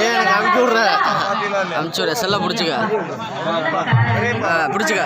எனக்கு அமுச்சு விட்ற அமுச்சு விட செல்ல பிடிச்சிக்க பிடிச்சிக்க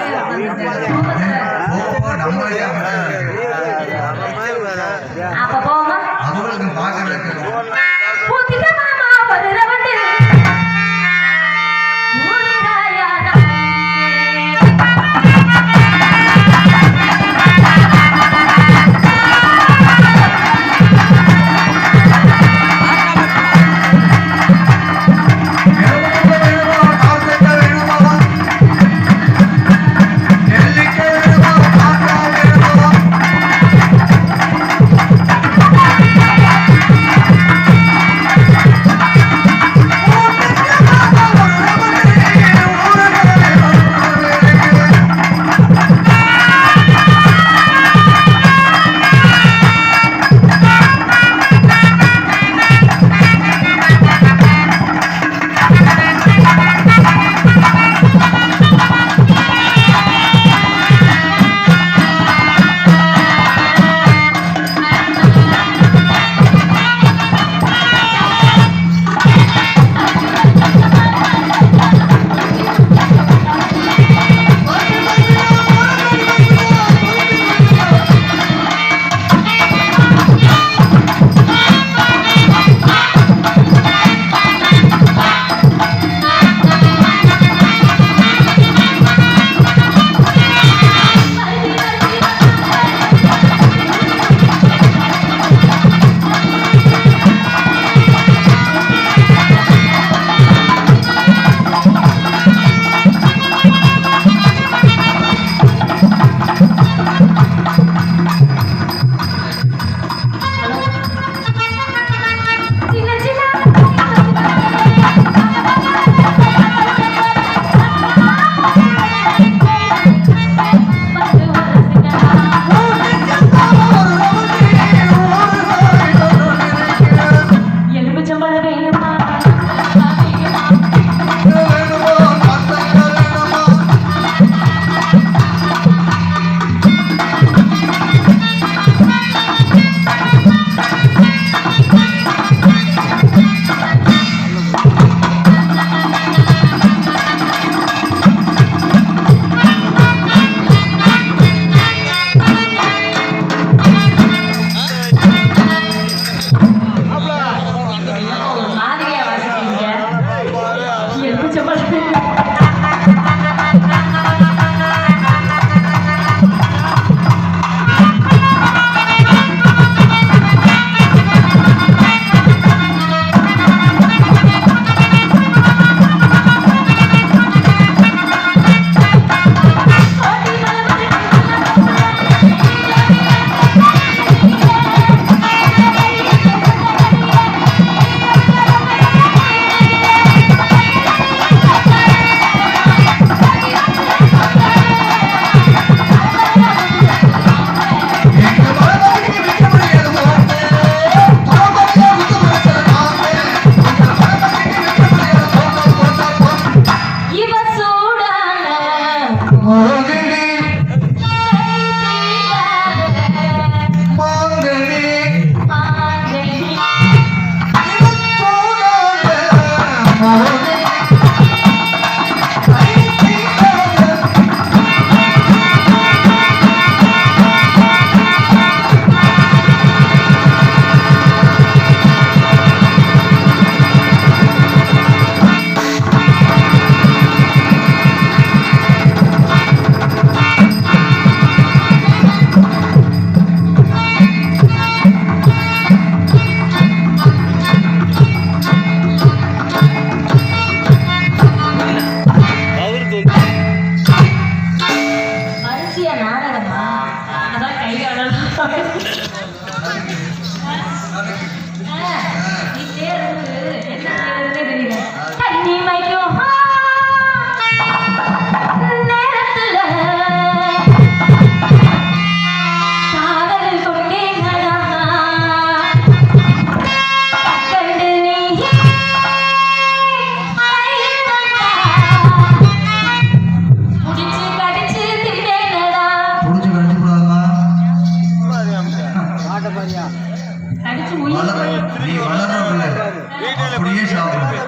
அப்படியே சாப்பிடுவேன்.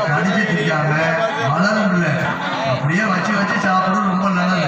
கடிச்சு திரிக்காம வளரும் இல்ல, அப்படியே வச்சு வச்சு சாப்பிடும். ரொம்ப நல்லது.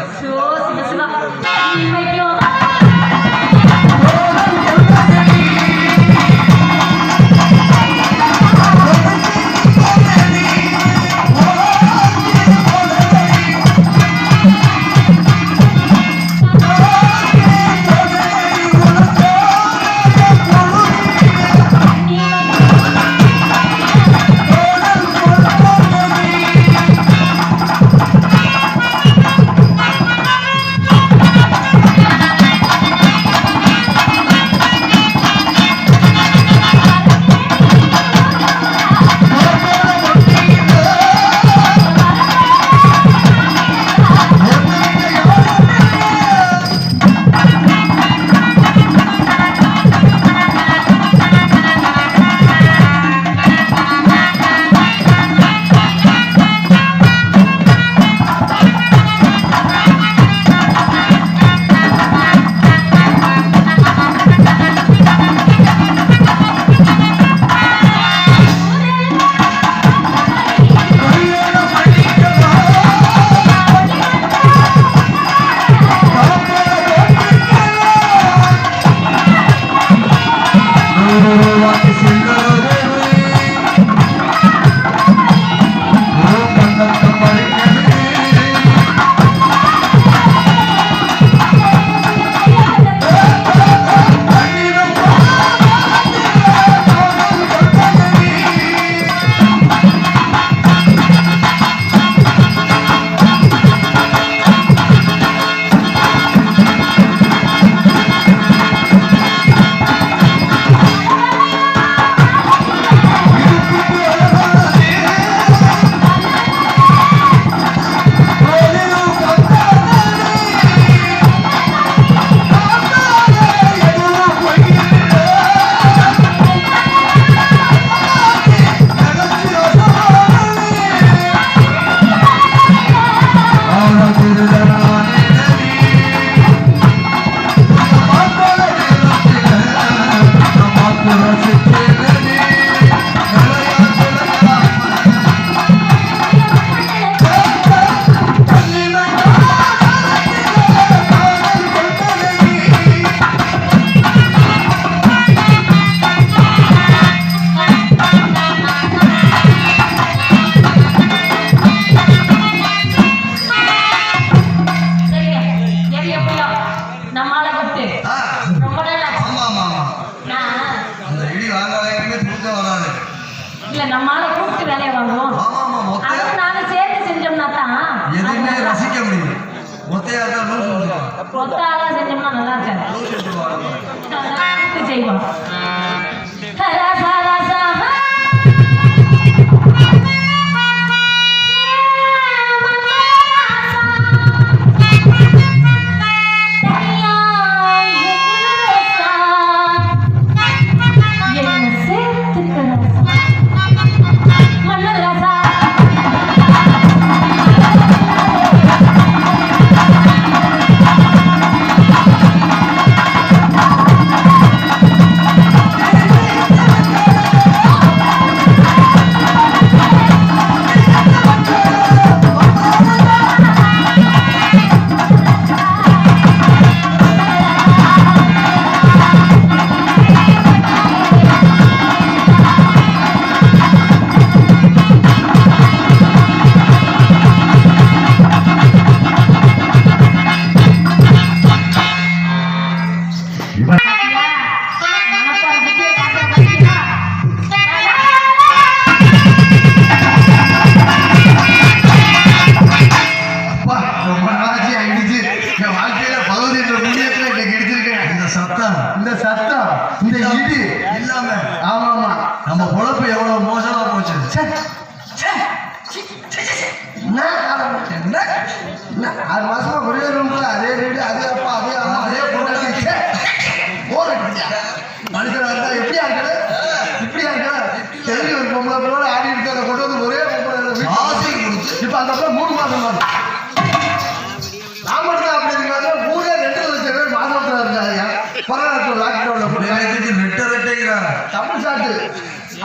தமிழ் சாட்டு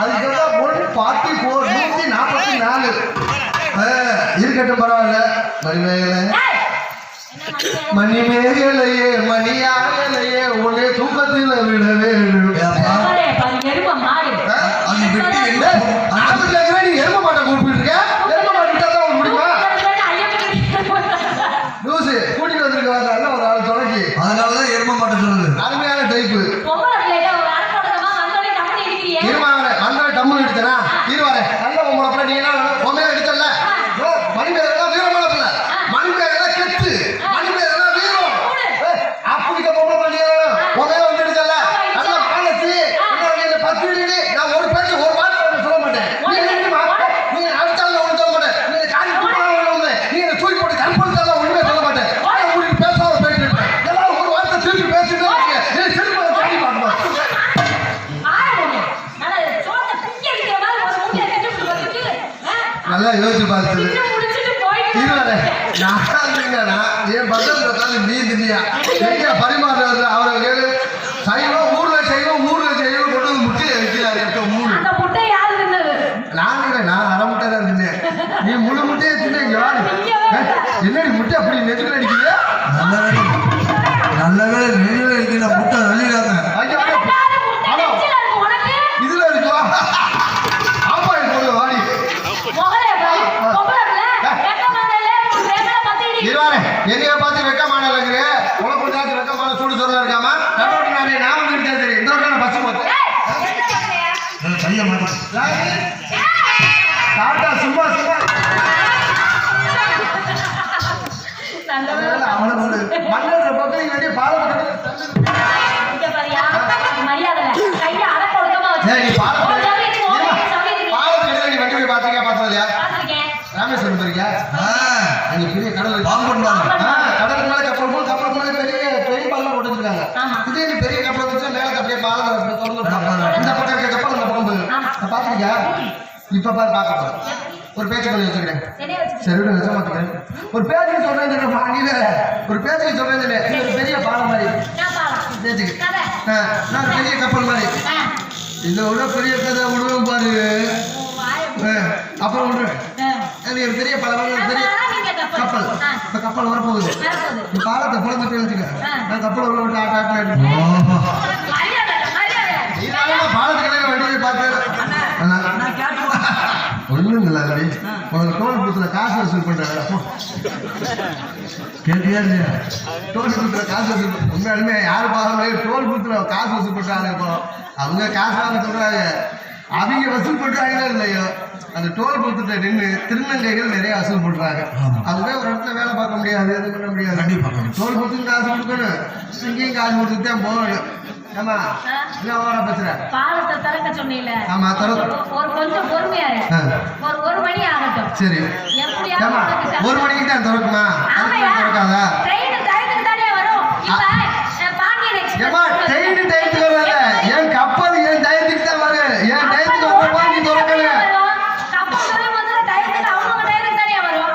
அதுக்கப்புறம் 144 இருக்கட்டும் பரவாயில்ல. மணிமேகலையே மணியாகலையே உன்னை தூக்கத்தில் விட வேண்டும். நீ எரும மாட்டை கூப்பிட்டு இருக்க. எரும மாட்டை தான் முடியுமா லூசு கூட்டிட்டு வந்திருக்க ஒரு ஆள் தொடங்கி. அதனாலதான் எரும மாட்டை சொல்லுது. அருமையான டைப்பு. இருமாங்க அந்த டம்மு எடுத்தனா இருவாரு நல்ல உங்களை நீ என்ன உண்மையா எடுத்தல. மணிமேகலாம் வீரமான பிள்ளை. மணிமேகலாம் கெத்து. மணிமேகலாம் வீரம். அப்படிக்க பொம்பளை பண்ணியா உண்மையா வந்து எடுத்தல. நல்ல பாலத்து 10 இடி. நான் ஒரு பேச்சு ஒரு வார்த்தை சொல்ல மாட்டேன். நீங்க அடுத்தாலும் ஒன்று சொல்ல மாட்டேன். நீங்க காரி தூக்கி நீங்க தூக்கி போட்டு கற்பழித்தாலும் உண்மையை சொல்ல மாட்டேன். உங்களுக்கு பேசாம போயிட்டு இருப்பேன். எல்லாரும் ஒரு வார்த்தை திருப்பி பேசிட்டு திருப்பி காரி பார்க்கணும். நல்லா யோசிச்சு பார்த்து என் பக்கத்துல நீ தின்னியா எங்க பரிமாறுறது அவரை கேளு. சைவம் ஊர்ல செய்வோம் கொண்டு வந்து முட்டையை வைக்கிறாரு. நான் அரை முட்டை தான் தின்னேன். நீ முழு முட்டையை தின்னீங்க. என்னடி முட்டை அப்படி நெஞ்சுல அடிக்கீங்க. நல்ல வேலை நெஞ்சுல அடிக்கிற முட்டை வெளியிடாங்க. இதுல இருக்குவா ஆமா போடு வாடி இருவாரு என்னைய பார்த்து வெக்க மாடலுங்க. உனக்கு கொஞ்சம் வெக்க மாட சூடு சொல்ல இருக்காமா நான் வந்து தெரியும். இந்த பச்சை போட்டு டாட்டா சும்மா மண்டல பக்கம் வேண்டிய பாலத்தை ராமேஸ்வரம் பெரிய கடல் கடலுக்கு மேல கப்பல் போல் கப்பலுக்கு மேல பெரிய பாலம் போட்டுருக்காங்க. இதே பெரிய கப்பல் வச்சா மேல அப்படியே பாலம் இந்த பக்கம் இருக்க கப்பல் அந்த பக்கம் போகுது. பாத்துருக்கியா? இப்ப பாரு பார்க்க ஒரு பேச்சு பண்ணி வச்சுக்கிறேன். சரி விட வச்ச மாத்துக்கிறேன். ஒரு பேச்சுக்கு சொல்றேன் ஒரு பேச்சுக்கு சொல்றேன். பெரிய பாலம் மாதிரி பேச்சுக்கு நான் பெரிய கப்பல் மாதிரி இதை விட பெரிய கதை விடுவேன் பாரு. அப்புறம் ஒன்று ஒரு பெரிய பெரிய கப்பல் இப்ப கப்பல் வரப்போகுது. நீ பாலத்தை புலந்துட்டு வச்சுக்க. நான் கப்பல் உள்ள விட்டு ஆட்ட பாலத்துக்கு வண்டியை பார்த்தேன். ஒண்ணும் இல்லை முதல்ல டோல் பூத்துல காசு வசூல் பண்றாங்க. கேட்டியா இல்லையா? டோல் பூத்துல காசு வசூல் உண்மையாலுமே யாரு பாருங்க டோல் பூத்துல காசு வசூல் பண்றாங்க. இப்போ அவங்க காசு வாங்க சொல்றாங்க. அவங்க வசூல் பண்றாங்களோ இல்லையோ அந்த டோல் பூத்துல நின்று திருநங்கைகள் நிறைய வசூல் பண்றாங்க. அதுவே ஒரு இடத்துல வேலை பார்க்க முடியாது, எது பண்ண முடியாது. டோல் பூத்துக்கு காசு கொடுக்கணும், இங்கேயும் காசு கொடுத்துட்டு தான் போகணும். ஆமா என்ன ஓரா பேசுற பாலத்தை திறக்க சொன்னீல. ஆமா ஒரு கொஞ்சம் பொறுமையா ஒரு மணி ஆகட்டும். சரி ஒரு மணிக்கு தான் திறக்குமா? திறக்காதா? ட்ரெயின் டைத்துக்கு தானே வரும். இப்ப பாண்டியன் எக்ஸ்பிரஸ் ட்ரெயின் டைத்துக்கு வரல. ஏன் கப்பல் ஏன் டைத்துக்கு தான் வரும். ஏன் டைத்துக்கு வரப்பா நீ திறக்கல. கப்பல் வர முதல்ல டைத்துக்கு அவங்க டைத்துக்கு தானே வரும்.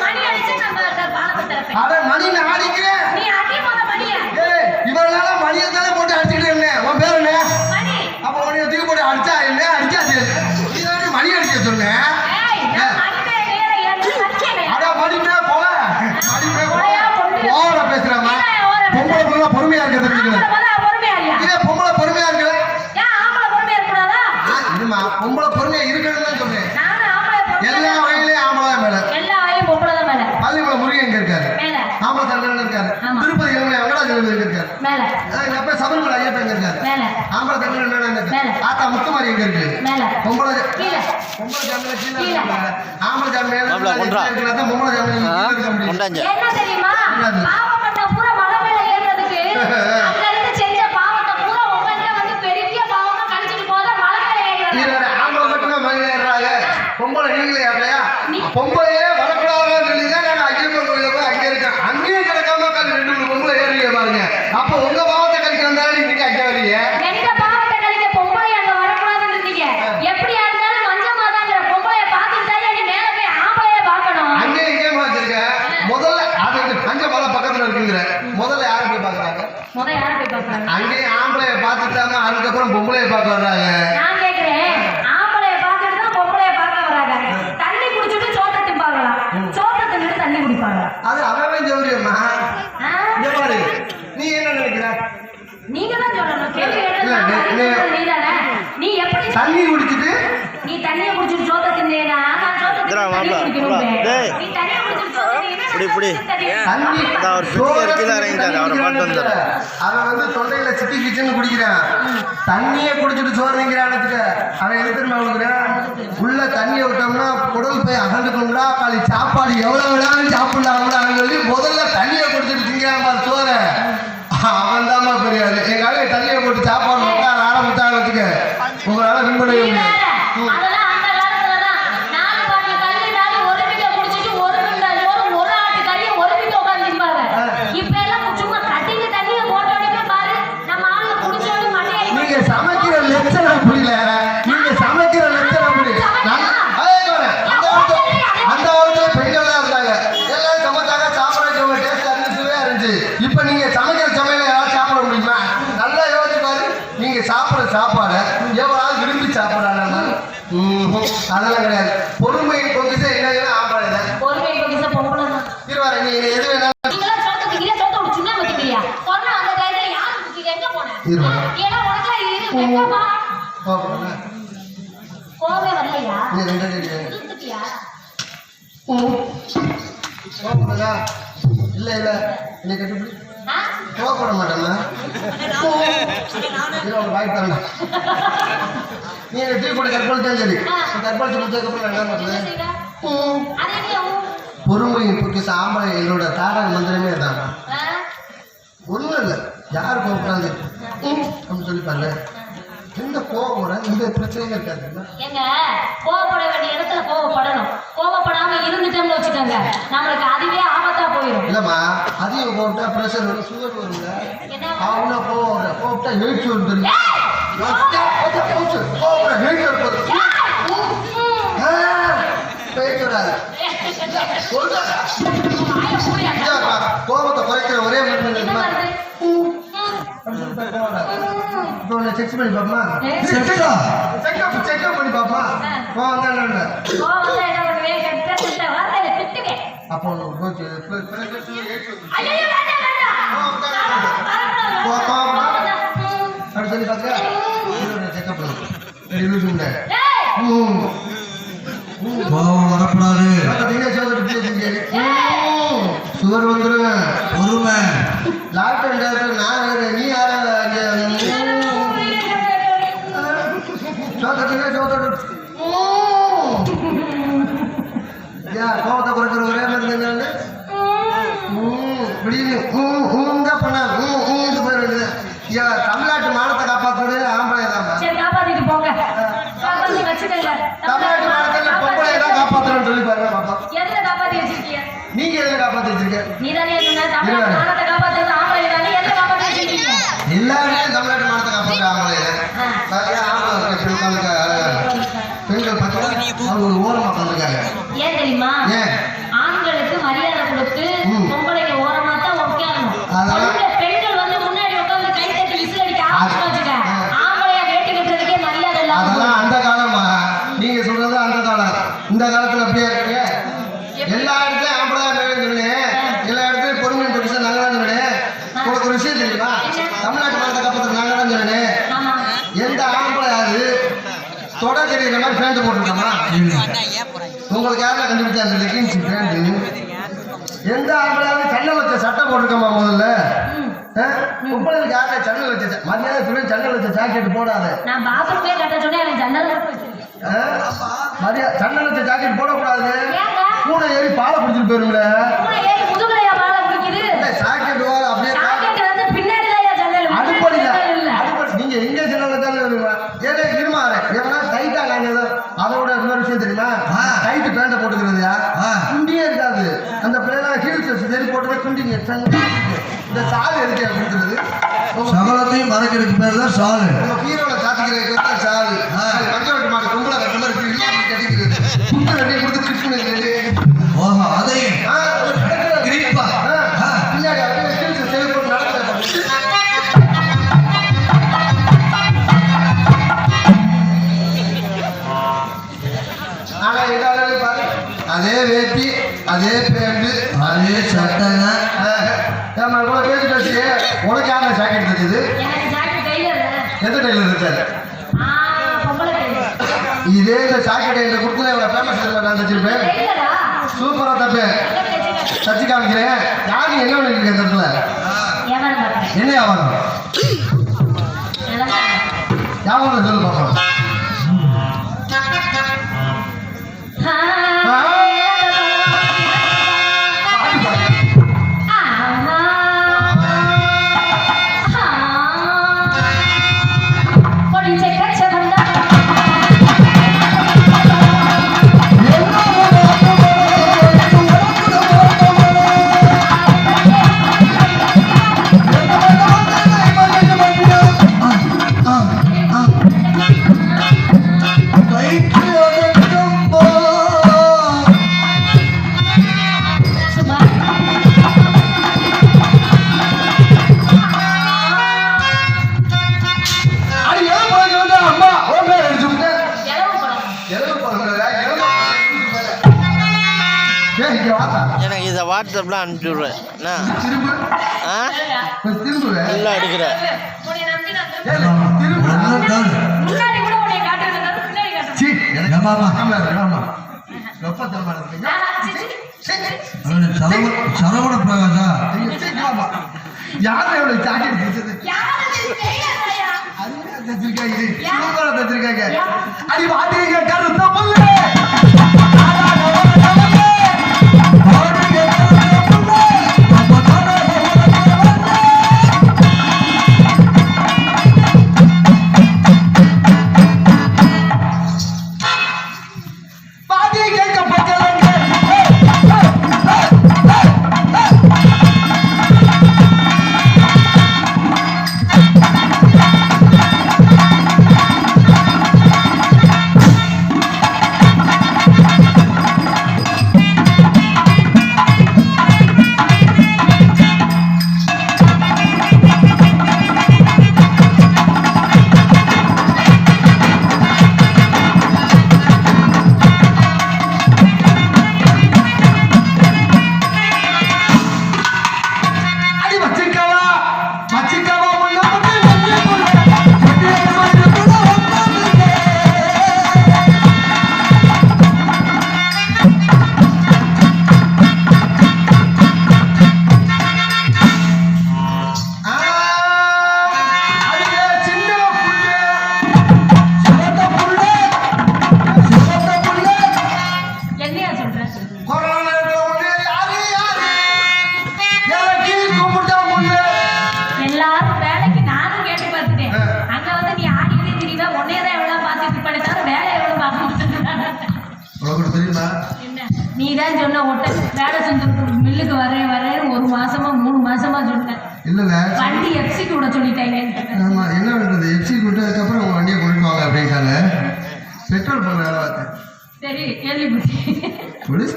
மணி அடிச்சு நம்ம பாலத்தை திறப்பேன். அட மணி நான் அடிக்கிறேன். நீ அடி போற மணியா? ஏய் இவனால மணியை தானே போட்டு அடிச்சிட்டு இருந்தேன். உன் பேர் என்ன? மணி. அப்ப மணியை தூக்கி போட்டு அடிச்சா என்ன அடிச்சாச்சு. நீ தானே மணி அடிக்க சொன்னே. ஏய் நான் மணிமே வேற என்ன அடிச்சேனே. அட மணிமே போல. மணிமே ஓவரா பேசுறமா. பொம்பளை புள்ள பொறுமையா இருக்க தெரிஞ்சுக்கணும். பொறுமையா இல்ல. இதே பொம்பளை பொறுமையா இருக்கல. ஏன் ஆம்பளை பொறுமையா இருக்கக்கூடாதா? இதுமா பொம்பளை பொறுமையா இருக்கணும்னு தான் சொன்னேன். நான் ஆம்பளை பொறுமையா எல்லா வகையிலயும் ஆம்பளை மேல. எல்லா வகையிலும் பொம்பளை தான் மேல. பள்ளிக்குள்ள முருகன் எங்க இருக்காரு? மேல. ஆம்பளை தங்கறன இருக்காரு. திருப்பதி வெங்கடாஜலபதி இருக்காரு. மேல. அப்ப சபரிமலை ஐயப்பன் எங்க இருக்காரு? மேல. ஆம்பளை தங்கறன எங்க இருக்காரு? ஆத்தா முத்துமாரி எங்க இருக்கு? மேல. பொம்பளை கீழ. பொம்பளை ஜாமல கீழ. ஆம்பளை ஜாமல மேல இருக்குறத பொம்பளை ஜாமல கீழ இருக்க முடியும். என்ன தெரியுமா? பாவப்பட்ட பூரா மலை மேல ஏறதுக்கு அங்க இருந்து செஞ்ச பாவத்தை பூரா உங்கள்ட்ட வந்து பெரிய பாவமா கழிச்சிட்டு போத மலை மேல ஏறறாங்க. இல்ல ஆம்பளை மட்டும் மலை ஏறறாங்க. பொம்பளை நீங்களே ஏறலையா? பொம்பளையே வரக்கூடாதுன்னு சொல்லி தான் நான் ஐயப்பன் கோயில்ல போய் அங்க இருக்கேன். அங்கேயே கிடக்காம கல் 2 பொம்பளை ஏறிய பாருங்க. அப்ப உங்க பாவத்தை கழிக்க வந்தாலும் நீங்க அங்க வரீங்க. எந்த பாவத்தை கழிக்க பொம்பளை அங்க வரக்கூடாதுன்னு இருக்கீங்க. எப்படியா இருந்தாலும் மஞ்சமாதாங்கிற பொம்பளைய பார்த்துட்டா நீ மேல போய் ஆம்பளைய பார்க்கணும். அங்கே இங்கே வச்சிருக்க. முதல்ல அது மஞ்சமால பக்கத்துல இருக்குங்கற. முதல்ல யாரை போய் பார்க்கறாங்க? முதல்ல யாரை போய் பார்க்கறாங்க? அங்கே ஆம்பளைய பார்த்துட்டாங்க அதுக்கு அப்புறம் பொம்பளைய பார்க்க பார்க்க வர்றாங்க. நான் கேக்குறேன், ஆம்பளைய பார்க்கறது தான் பொம்பளைய பார்க்க வராங்க. தண்ணி குடிச்சிட்டு சோத்தை திம்பாங்களா? சோத்தை தின்னுட்டு தண்ணி குடிப்பாங்களா? அது அவன் ஜவுரியம்மா. இங்க பாரு, நீ என்ன நினைக்கிற? நீங்க தான் சொல்லணும். கேள்வி கேட்டது நீதானே. நீ எப்படி தண்ணி குடிச்சிட்டு நீ தண்ணியை குடிச்சிட்டு சோத்தை தின்னேனா? நான் சோத்தை தின்னு தண்ணி குடிக்கணும். நீ தண்ணியை குடிச்சிட்டு சோத்தை அவன் வந்து தொண்டையில சிட்டி கிச்சன் குடிக்கிறான். தண்ணியை குடிச்சிட்டு சோறுங்கிறான். அவன் எடுத்துட்டு கொடுக்குறான். உள்ள தண்ணியை விட்டோம்னா குடல் போய் அகண்டுக்கணும்டா. காலி சாப்பாடு எவ்வளவு வேணாலும் சாப்பிடலாம் சொல்லி முதல்ல தண்ணியை குடிச்சிட்டு திங்கிறான் பாரு சோற. அவன் தான்மா பெரியாது. எங்கால தண்ணியை போட்டு சாப்பாடு விட்டா ஆரம்பிச்சாங்க வச்சுக்க, உங்களால வின்பட சமைக்கிற லட்சணம் புரியல. நீங்க சமைக்கிற லட்சணம் புரியல. அந்த காலத்துல பெண்கள் தான் இருந்தாங்க. எல்லாம் சமைச்சாங்க, சாப்பிட டேஸ்ட் இருந்துச்சுவே இருந்துச்சு. இப்ப நீங்க சமைக்கிற சமையல யாராவது சாப்பிட முடியுமா? நல்லா யோசிச்சு பாரு. நீங்க சாப்பிட சாப்பாடு எவ்வளவு விரும்பி சாப்பிடறாங்க. அதெல்லாம் கிடையாது. பொறுமை பொங்கிச என்ன ஆம்பளை தான். பொறுமை பொங்கிச பொம்பளை தான். இருவாரு நீ எது வேணாலும் கோவே வரலையா? இல்ல இல்ல இன்னைக்கு கோவப்பட மாட்டேம்மா. வாய்ப்பு தரேன். நீ டீ கூட கற்பழிச்சாலும் சரி, கற்பழிச்சு முடிச்சதுக்கப்புறம் என்ன பண்ணுறது? பொறுமை பொக்கிஷ ஆம்பளை என்னோட தாரக மந்திரமே தான். ஒன்றும் இல்லை, யார் கோவப்படாது அப்படின்னு சொல்லிப்பாரு. எந்த கோவப்பட இந்த பிரச்சனையும் இருக்காது. எங்க கோவப்பட வேண்டிய இடத்துல கோவப்படணும். கோவப்படாம இருந்துட்டோம்னு வச்சுக்கோங்க, நம்மளுக்கு அதுவே ஆபத்தா போயிடும். இல்லம்மா, அதிகம் கோவப்பட்டா பிரஷர் வரும், சுகர் வருங்க. அவங்க கோவப்பட்டா எழுச்சி வரும் தெரியும். கோபத்தை குறைக்கிற ஒரே மருந்து செக் பண்ணி பாப்பா. செக்அப் பண்ணி பாப்பா. அப்போ அப்படி சொல்லி பார்க்க செக்அப் வரப்படாது. சுகர் வந்துடும். பொறுமை டாக்டர் நான் நீ யார கோபத்தை குறைக்கிற ஒரே மருந்து தமிழ்நாட்டு மானத்தை காப்பாற்றது ஆம்பளை தான். காப்பாத்திட்டு போங்க. தமிழ்நாட்டு மானத்தை பொம்பளை தான் காப்பாற்றணும்னு சொல்லி பாருங்க பாப்பா. எதுல காப்பாத்தி வச்சிருக்கீங்க? நீங்க எதுல காப்பாத்தி வச்சிருக்க? நீதானே சொன்ன தமிழ்நாட்டு மானத்தை காப்பாத்துறது ஆம்பளை தானே. எதுல காப்பாத்தி வச்சிருக்கீங்க? எல்லாருமே தமிழ்நாட்டு மானத்தை காப்பாற்ற ஆம்பளை. பெண்கள் பார்த்தா ஒரு ஓரமா உட்காந்துருக்காங்க. ஏன் தெரியுமா? ஆண்களுக்கு மரியாதை கொடுத்து பொம்பளைக்கு ஓரமா தான் உட்காரணும். பெண்கள் வந்து முன்னாடி உட்காந்து கை தட்டி விசில் அடிக்க ஆரம்பிச்சுக்க, ஆம்பளையா வேட்டி கட்டுறதுக்கே மரியாதை இல்லாம. அதெல்லாம் அந்த காலமா, நீங்க சொல்றது அந்த காலம். இந்த காலத்துல அப்படியே இருக்கு. எல்லா இடத்துலயும் ஆம்பளை சொன்னேன், எல்லா இடத்துலயும் பொறுமை விஷயம் நாங்க தான் சொன்னேன். உனக்கு ஒரு விஷயம் தெரியுமா? தமிழ்நாட்டு மானத்தை காப்பாற்ற நாங்க தான் சொன்னேன். எந்த ஆம்பளை யாரு தொட தெரியுற மாதிரி பேண்ட் போட்டுருக்கோமா? உங்களுக்கு யாரும் கண்டுபிடிச்சா அந்த லெகின்ஸ் பேண்ட்? எந்த ஆம்பளையாவது சன்னல் வச்ச சட்டை போட்டிருக்கோமா? முதல்ல உங்களுக்கு யாரும் சன்னல் வச்ச மரியாதை சொல்லி சன்னல் வச்ச ஜாக்கெட் போடாத. நான் பாத்ரூம்லயே கட்ட சொன்னேன். சன்னல் வச்ச ஜாக்கெட் போடக்கூடாது. கூட ஏறி பாலை குடிச்சிட்டு போயிருங்க. ஜாக்கெட் அப்படியே நீங்க எங்க ஜன்னல் வச்சாலும் ஏதோ இருமாறு எவனா டைட்டா நாங்க அதோட இன்னொரு விஷயம் தெரியுமா? டைட்டு பேண்ட போட்டுக்கிறதுயா குண்டியே இருக்காது. அந்த பிள்ளைல ஹீல்ஸ் சரி போட்டு குண்டிங்க. இந்த சால் எதுக்கு கொடுக்குறது? சகலத்தையும் மறைக்கிறதுக்கு பேர் தான் சால். நம்ம ஹீரோல சாத்திக்கிறதுக்கு பேர் தான் சால். கஞ்சோட்டு மாடு கும்பல கட்ட மாதிரி கட்டிக்கிறது. குண்டு ரெடி கொடுத்து கிறிஸ்துவ. ஓஹோ, அதையும் கிரீப்பா பின்னாடி அப்படியே ஹீல்ஸ் சரி போட்டு நடக்க வேட்டி அதே பேண்ட் அதே சட்டைங்க. நம்ம இவ்வளோ பேசிட்டு வச்சு உனக்கு யாரும் ஜாக்கெட் இருக்குது எனக்கு ஜாக்கெட் டெய்லர் எந்த டெய்லர் இருக்காரு பொம்பளை டெய்லர் இதே இந்த ஜாக்கெட் இந்த குடுத்துல இவ்வளோ ஃபேமஸ் இல்லை நான் வச்சிருப்பேன் டெய்லரா சூப்பராக தப்பேன் தச்சு காமிக்கிறேன் யாரு என்ன பண்ணிருக்கீங்க இந்த இடத்துல வியாபாரம் பார்க்குறேன் என்ன வியாபாரம் வியாபாரம் சொல்லு பார்ப்போம் எனக்கு இதை வாட்ஸ்அப்பில் அனுப்பிச்சி விடுறேன் என்ன ஆ திரும்புவேன் நல்லா எடுக்கிறேன் முன்னாடி கூட உன்னை காட்டுறது பின்னாடி சரவண பிரகாசா யாரும் எவ்வளவு ஜாக்கெட் தைச்சது தச்சிருக்காங்க அடி வாட்டிங்க கருத்த புல்லு நீதான் சொன்ன ஒட்ட வேலை செஞ்சு மில்லுக்கு வரேன் ஒரு மாசமா 3 மாசமா சொன்னேன் இல்லைங்க வண்டி எஃப்சிக்கு விட சொல்லிட்டாங்க ஆமா என்ன பண்ணுறது எஃப்சிக்கு விட்டதுக்கப்புறம் உங்கள் வண்டியை கொண்டு வாங்க அப்படின்ட்டாங்க பெட்ரோல் போட வேலை பார்த்தேன் சரி கேள்விப்பட்டேன் போலீஸ்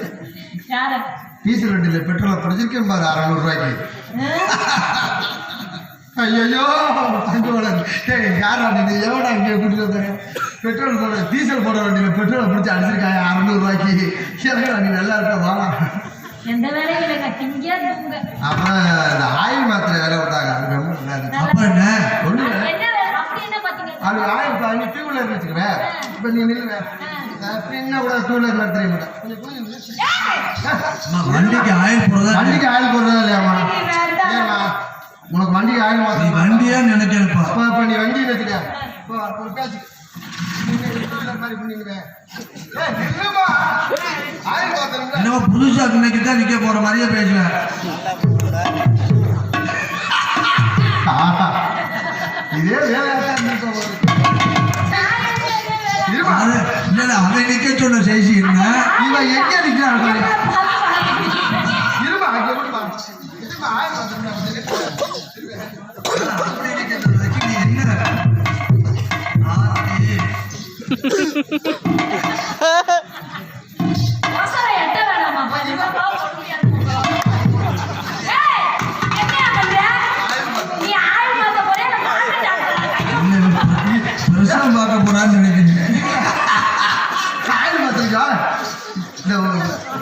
யார டீசல் வண்டியில் பெட்ரோலை பிடிச்சிருக்கேன் பாரு 600 ரூபாய்க்கு ஐயோ யாரா நீ எவ்வளோ இங்கே கூட்டிட்டு வந்தாங்க பெட்ரோல் போட டீசல் போட வண்டியில் பெட்ரோலை பிடிச்சி அடிச்சிருக்காங்க 600 ரூபாய்க்கு நீ நல்லா இருக்க வாங்க எந்த வேலையும் இல்லைங்க திங்க அப்புறம் இந்த ஆயில் மாத்திரை வேலை விட்டாங்க அது ரொம்ப நல்லா இருக்கு ஒன்றும் அது ஆயில் நீ டூ வீலர் வச்சுக்குவேன் இப்போ நீ நில்லுவேன் என்ன கூட டூ வீலர் நடத்துறீங்க வண்டிக்கு ஆயில் போடுறதா வண்டிக்கு ஆயில் போடுறதா இல்லையாம்மா ஏம்மா உனக்கு வண்டிக்கு ஆயில் மாத்திரை வண்டியா நினைக்கிறப்பா இப்போ நீ வண்டி வச்சுக்க ஒரு பேச்சு என்னவோ புதுசா இன்னைக்கு தான் நிக்க போற மாதிரியே பேசுவேன் இதே இல்ல அதை நிக்க சொன்ன செய்தி என்ன இவன் எங்க நிக்கிறான் பார்க்க போறான்னு நினைக்கிறேன்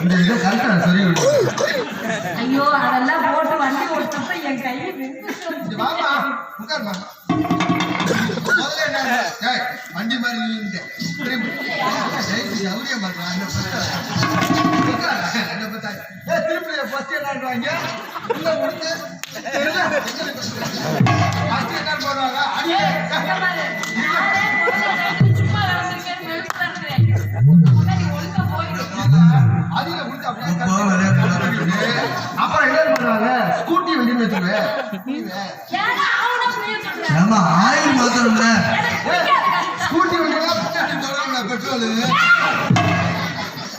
இந்த உட்காருமா. முதல்ல என்ன ஏய், வண்டி மாதிரி நின்னுட்டேன். திரும்பி. ஜெயிச்சு அவரே மாட்டான். என்ன பார்த்தா திருப்பி ஃபர்ஸ்ட் என்னன்றாங்க உள்ள கொடுத்து ஃபர்ஸ்ட் என்ன போடுவாங்க அடியே அதிக கொடுத்து அப்படியே அப்புறம் என்ன பண்ணுவாங்க ஸ்கூட்டி வண்டின்னு வச்சுக்குவேன். ஏமா ஆயில் மாத்திரம்ல ஸ்கூட்டி வண்டினா பின்னாடி தொடரல பெட்ரோல்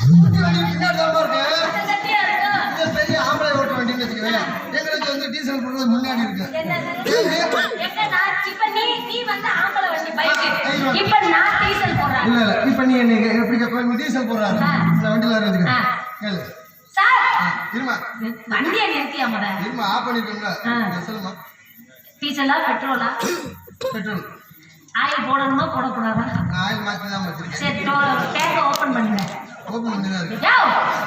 ஸ்கூட்டி வண்டி பின்னாடி தான் இருக்கு. இந்த பெரிய ஆம்பளை ஓட்டு வண்டின்னு வச்சுக்குவேன். எங்களுக்கு வந்து டீசல் போடுறது முன்னாடி இருக்கு. இல்ல இல்ல இப்ப நீ என்ன எப்படி டீசல் போடுறாரு வண்டியில இருக்கிறதுக்கு கேளு இருமா வண்டியை நிறுத்தியாம இருமா ஆஃப் பண்ணிருக்கோம்ல சொல்லுமா டீசலா பெட்ரோலா பெட்ரோல் ஆயில் போடணுமா போடக்கூடாதா ஆயில் மாற்றி தான் வச்சிருக்கேன். சரி டேங்க ஓபன் பண்ணுங்க. ஓபன் பண்ணி தான் இருக்கு.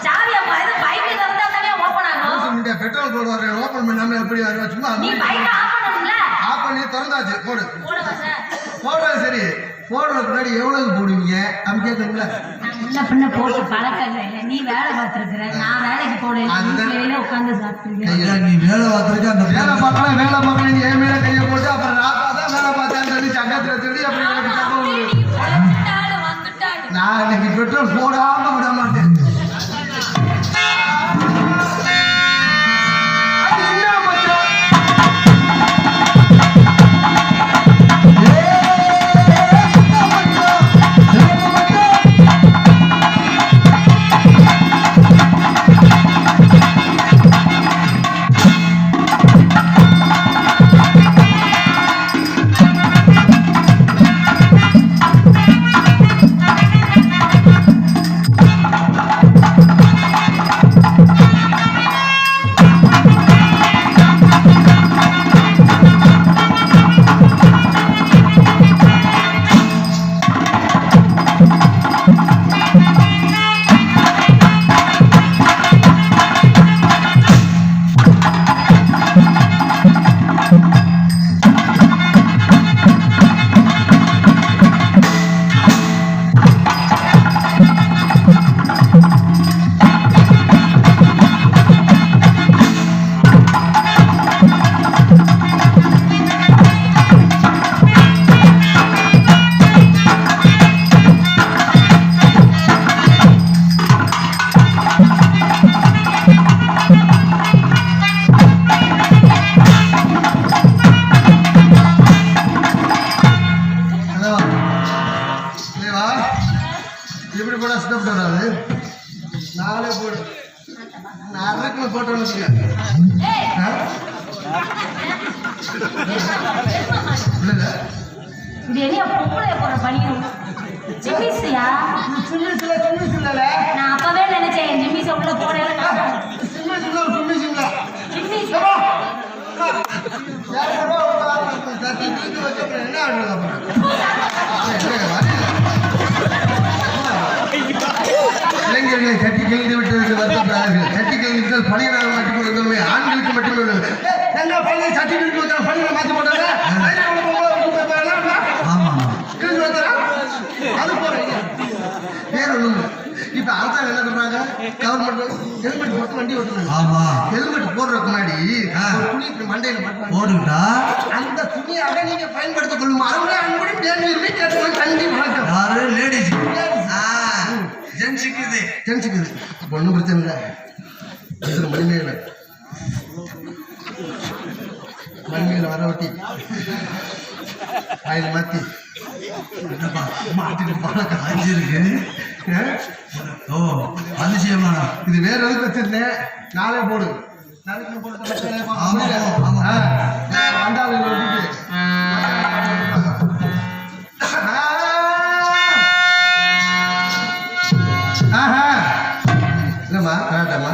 சாவி அப்பா இது பைக் திறந்தா தானே ஓபன் ஆகும். பெட்ரோல் போடுவாரு ஓபன் பண்ணாம எப்படி வருவா சும்மா நீ பைக் ஆஃப் பண்ணணும்ல ஆஃப் பண்ணி திறந்தாச்சு போடு போடுவா சார் போடுறது சரி போடுறதுக்கு முன்னாடி எவ்வளவு போடுவீங்க அப்படி கேட்குறீங்களா முன்ன பின்ன போட்டு பழக்கம் இல்லை. நீ வேலை பார்த்துருக்குற நான் வேலைக்கு போடுவேன் உட்காந்து சாப்பிட்டுருக்கேன். நீ வேலை பார்த்துருக்க அந்த வேலை பார்க்கலாம் வேலை பார்க்கலாம் என் மேல கையை போட்டு அப்புறம் ராத்தா தான் வேலை பார்த்தேன்னு சொல்லி சங்கத்துல சொல்லி அப்படி எனக்கு சம்பவம் நான் இன்னைக்கு பெட்ரோல் போடாம விட மாட்டேன். எப்படி போட ஸ்டெப் வராது நாளே போடு நான் அரைக்கில் போட்டோன்னு வச்சுக்க இல்லை ஜிம்மிஸ்யா சிம்மிஸ் இல்லைல்ல நான் அப்பவே நினைச்சேன் ஜிம்மிஸ் உள்ள போனேன் சிம்மிஸ் இல்லை சிம்மிஸ் இல்லை ஜிம்மிஸ் என்ன ஆகுது இளைஞர்களை கட்டி கிழிந்து விட்டதற்கு வருத்தப்படுகிறார்கள். கட்டி கிழிந்தால் பணியினால் மாற்றிக் கொள்ளுமே ஆண்களுக்கு மட்டுமே உள்ளது. எங்க பையனை சட்டி கிழிந்து வந்தால் பணியில மாற்றி போட்டாங்க அது போறீங்க வேற ஒண்ணு. இப்ப அரசாங்கம் என்ன பண்றாங்க கவர்மெண்ட் ஹெல்மெட் போட்டு வண்டி ஓட்டுறாங்க. ஆமா ஹெல்மெட் போடுறதுக்கு முன்னாடி துணி மண்டையில போட்டுக்கிட்டா அந்த துணியாக நீங்க பயன்படுத்திக் கொள்ளும் அறுபது அன்புடன் தேர்வு கேட்டு கண்டி வணக்கம் யாரு லேடிஸ் ஜென்ஸுக்கு இது தெரிஞ்சுக்குது அப்போ ஒன்றும் பிரச்சனை இல்லை. மணிமேல வர ஒட்டி ஆயில் மாற்றி மாட்டுக்கு பழக்கம் அஞ்சிருக்கு. ஓ அதிசயமா இது வேற எதுக்கு வச்சிருந்தேன் நாளே போடு நாளைக்கு போட்டு இல்லைம்மா கரெக்டாம்மா